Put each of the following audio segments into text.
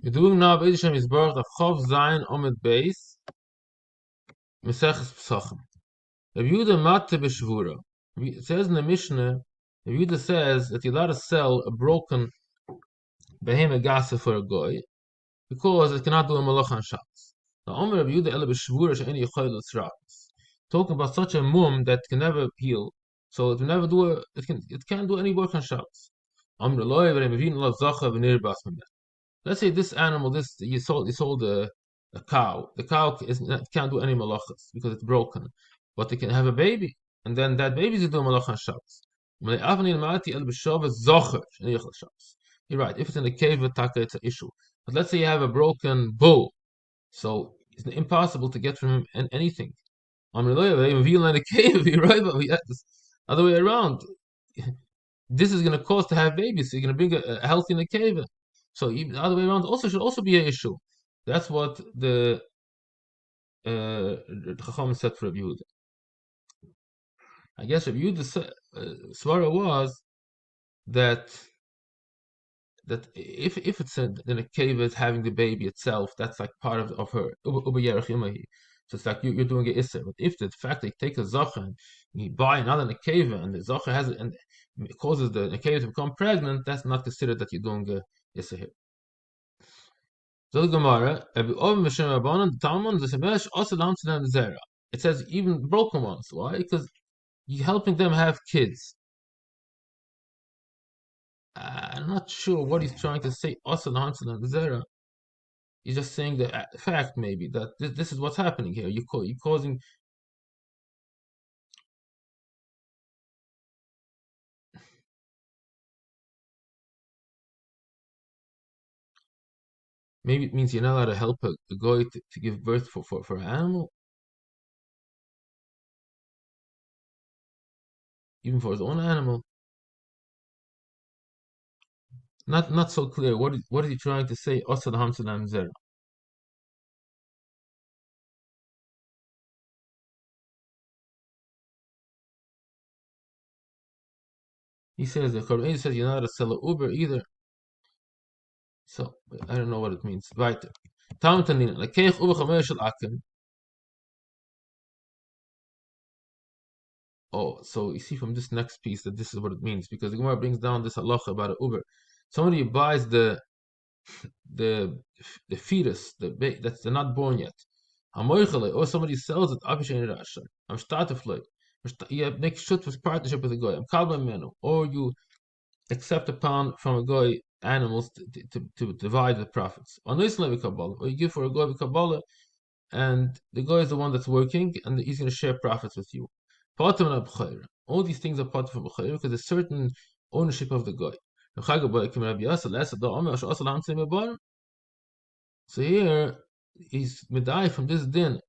We're doing now B'Eid Hashem Yisborach of Chov Zayin Omid Beis Meseches Pesachim. Rabbi Yehuda Mate B'Shvura. It says in the Mishnah, Rabbi Yehuda says that you're allowed to sell a broken behemoth gasa for a goy because it cannot do a malach on Shabbos. Now, Omer Rabbi Yehuda Ele B'Shvura She'eni Yochel L'Tzravis. Talking about such a mum that can never heal, so it will never do it can't do any work on Shabbos. Omer Loi V'Rei Mevin Lo Zacha V'Nir Bas Memeh. Let's say this animal, you sold a cow. The cow can't do any malachas because it's broken, but it can have a baby, and then that baby is doing malach on Shabbos. You're right. If it's in a cave, it's an issue. But let's say you have a broken bull, so it's impossible to get from him anything. I'm in a cave. You're right, but we have this other way around. This is going to cause to have babies. So you're going to bring a healthy in a cave. So even the other way around also should also be an issue. That's what the Chacham said for Rabbi Yehuda. I guess Rabbi Yehuda's svara was that if it's in a cave it's having the baby itself, that's like part of her. So it's like you're doing an isser. But if the fact they take a zacha and you buy another nekeva and the zacha has it and it causes the nekeva to become pregnant, that's not considered that you're doing a isser here. So the Gemara, it says even broken ones. Why? Because you're helping them have kids. I'm not sure what he's trying to say. He's just saying the fact, maybe, that this is what's happening here. You're causing. Maybe it means you're not allowed to help a guy to give birth for an animal, even for his own animal. Not so clear. What is he trying to say? He says the Quran says you're not allowed to sell an Uber either. So I don't know what it means. Weiter. Oh, so you see from this next piece that this is what it means, because the Gemara brings down this halacha about an Uber. Somebody buys the fetus, that's they're not born yet. Or somebody sells it. I'm starterfly. You make shut with partnership with a guy. I'm kalban menu. Or you accept upon from a guy animals to divide the profits. Or you give for a guy with Kabbalah, and the guy is the one that's working, and he's going to share profits with you. All these things are part of B'chayr because there's certain ownership of the guy. So here he's medai from this din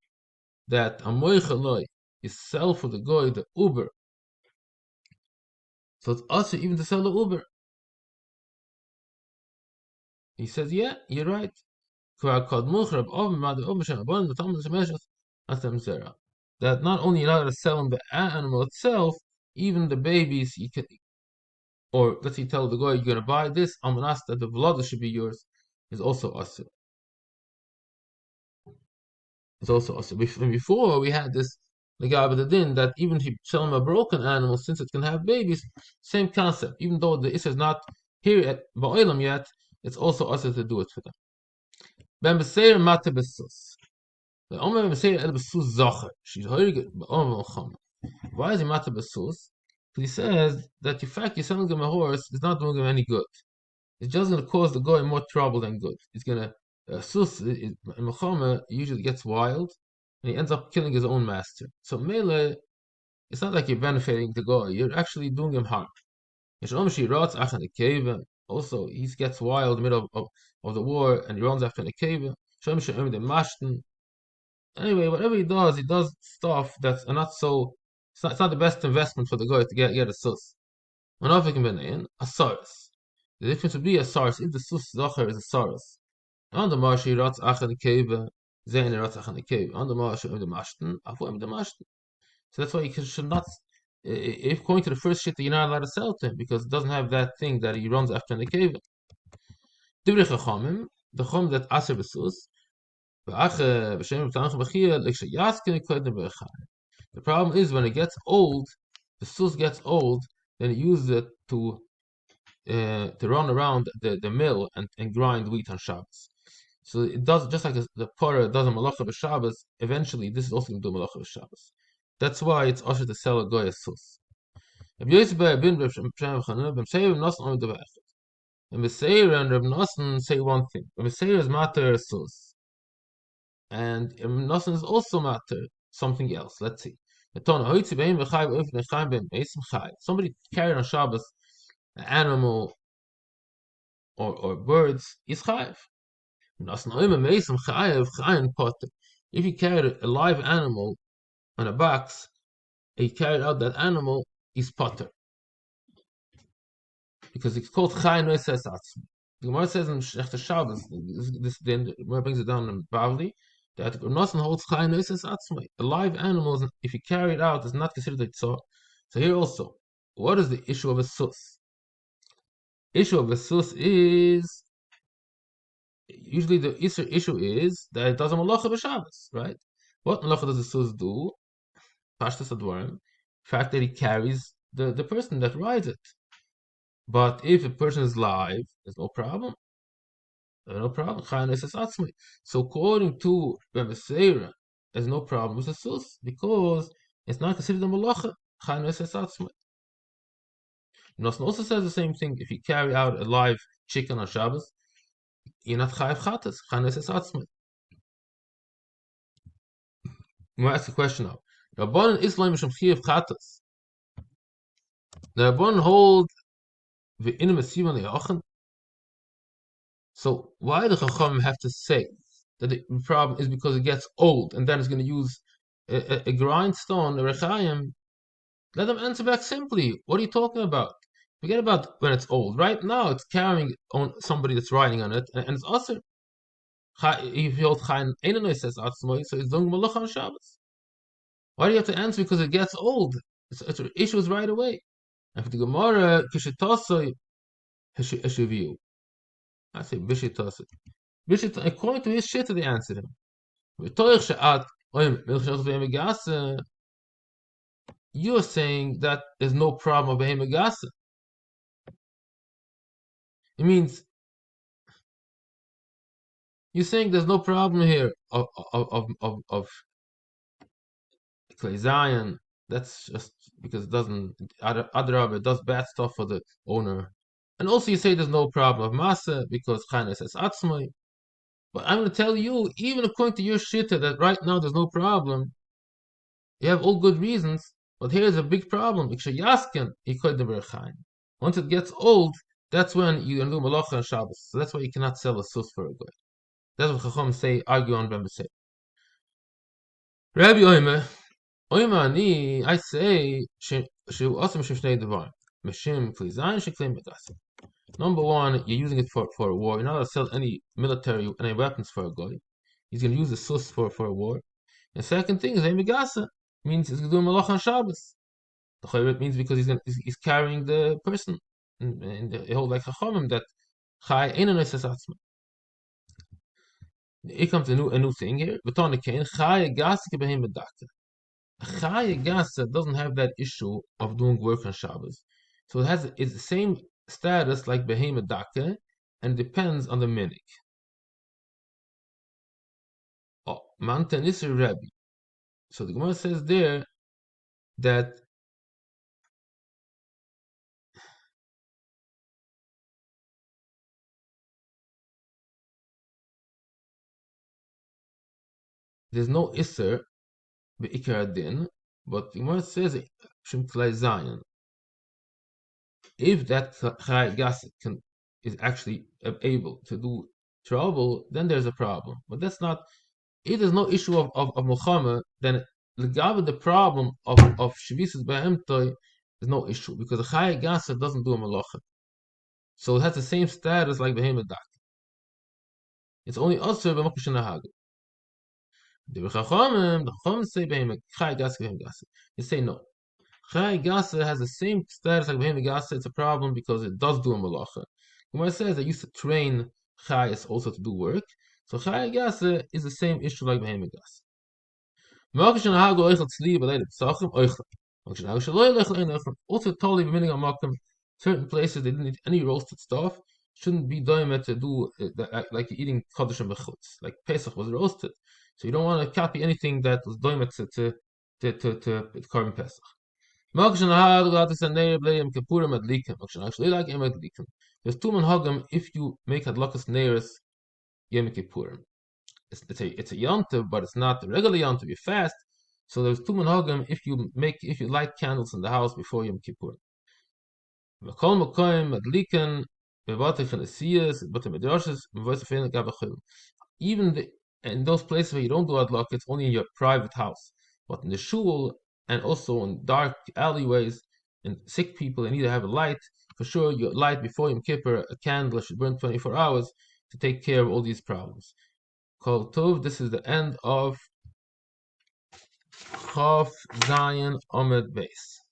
that amoichaloi is sell for the guy the Uber. So it's also even to sell the Uber. He says, yeah, you're right. That not only you're not allowed to sell him the animal itself, even the babies you can, or let's say you tell the guy you're gonna buy this, amanas that the blood should be yours, is also asur. It's also asur. Before we had this the guy with the din that even if you sell him a broken animal, since it can have babies, same concept. Even though the issue is not here at Ba'olam yet, it's also asur to do it for them. Ben b'seir mate b'sus. The Omer b'seir el b'sus zacher. She's horig b'omer v'cham. Why is he mate b'sus? Because he says that the fact you're selling him a horse is not doing him any good. It's just going to cause the guy more trouble than good. It's going to sus in Mechama usually gets wild, and he ends up killing his own master. So mele, it's not like you're benefiting the guy; you're actually doing him harm. Also, he gets wild in the middle of the war, and he runs after the cave. Anyway, whatever he does stuff that's not so. It's not the best investment for the guy to get a sus. A saurus. The difference would be a saurus if the sus zacher is a saurus. On the marshi rats achan the cave, zayn rats achan the cave. On the marshi the mashten, avoid the mashten. So that's why you should not. If going to the first shit, you're not allowed to sell to him because it doesn't have that thing that he runs after in the cave. The the chum that aser besus. The problem is when it gets old, the sus gets old, then it uses it to run around the mill and grind wheat on Shabbos. So it does just like the Torah does a malacha b'Shabbos. Eventually, this is also going to do a malacha b'Shabbos. That's why it's usher to sell a goy a sus. If Yosef bin Reb Shem Chanukah, B'M Seir Nasan only the Bechad. And Meseir and Reb Nasan say one thing. Meseir is matter sus, and Nasan is also matter something else. Let's see. Somebody carried on Shabbos an animal or birds is chayiv. If you carried a live animal on a box, and you carried out that animal, is potter. Because it's called Chai Noises Atzmi. The Gemara says in Shechta Shabbos, this then Gemara brings it down in Bavli, that Nosan holds Chai Noises Atzmi. A live animal, if you carry it out, is not considered a tzor. So here also, what is the issue of a sus? Issue of a sus is usually the issue is that it does a malacha b'Shabbos, right? What malacha does the sus do? Pashtas advarim, fact that he carries the person that rides it. But if a person is live, there's no problem. No problem. So according to Rebbe Seira, there's no problem with the sus because it's not considered a malacha. Nosson also says the same thing. If you carry out a live chicken on Shabbos, you're not chayav chatas. I'm going to ask a question now. Rabbanan Islam Mishum Chiyav Chatas. The Rabbanan hold the Inim Esivan Le'ochen. So why do Chacham have to say that the problem is because it gets old and then it's going to use a grindstone, a rechayim? Let them answer back simply. What are you talking about? Forget about when it's old. Right now, it's carrying on somebody that's riding on it, and it's also if you hold chayin Einanoy says atzmoi, so it's doing malach on Shabbos. Why do you have to answer? Because it gets old. It's issues right away. And for the Gemara, kishetosoi heshiviu. I say bishitosoi. According to his shit, they answered him. You're saying that there's no problem of Behema Gasa. It means you're saying there's no problem here of Clay Zion. That's just because it doesn't it does bad stuff for the owner. And also you say there's no problem of Masa because Chayna says Atzmai. But I'm going to tell you, even according to your shitta, that right now there's no problem. You have all good reasons, but here's a big problem. Once it gets old, that's when you're going to do malacha and Shabbos. So that's why you cannot sell a sus for a guy. That's what Chacham say, argue on Bembe say. Rabbi Oime ani, I say, also Mishim Shnei Devar. Mishim Klizayin Sheklim Megasim. Number one, you're using it for a war. You're not allowed to sell any military, any weapons for a guy. He's going to use the sus for a war. And second thing is Megasa means he's going to do malach on Shabbos. The Chayret means because he's carrying the person. And they hold like Chachamim that Chai Einan Esasatzma. Here comes a new thing here. Chai Gasa Kebehem Medaka. Chai Gasa doesn't have that issue of doing work on Shabbos. So it's the same status like Behem Medaka, and depends on the minik. Oh, Manta Nisr Rabbi. So the Gemara says there that there's no Isser be'ikar din, but the Gemara says Shem Tlai Zayin. If that Chai Gasset is actually able to do trouble, then there's a problem. But that's not. If there's no issue of Muhammad, then the problem of Shavisas Behemtoi is no issue because the Chai Gasset doesn't do a malacha. So it has the same status like Behemoth Dak. It's only also b'makush nahag. The Chachamim say Behemoth Chai Gasset Behemoth Gasset. You say no. Chai Gasset has the same status like Behemoth Gasset. It's a problem because it does do a malacha. Gemara says they used to train chayas also to do work. So chay gase is the same issue like behemoth gas. Also totally meaning on makom, certain places they didn't eat any roasted stuff. Shouldn't be doimet to do like eating kaddish and bechutz. Like Pesach was roasted, so you don't want to copy anything that was doimet to carving Pesach. Actually, like there's two manhagim if you make hadlakas neiros yom kippurim. It's a yontiv, but it's not the regular yontiv. You fast, so there's two manhagim if you light candles in the house before Yom Kippur. V'kol makoyim madliken bevatei fenasiyas b'tei midrashes m'voyse fein gavachil. Even in those places where you don't do adlak, it's only in your private house. But in the shul and also in dark alleyways and sick people, they need to have a light. For sure, you light before Yom Kippur, a candle should burn 24 hours to take care of all these problems. Kol Tov, this is the end of Chof Zion Omed Base.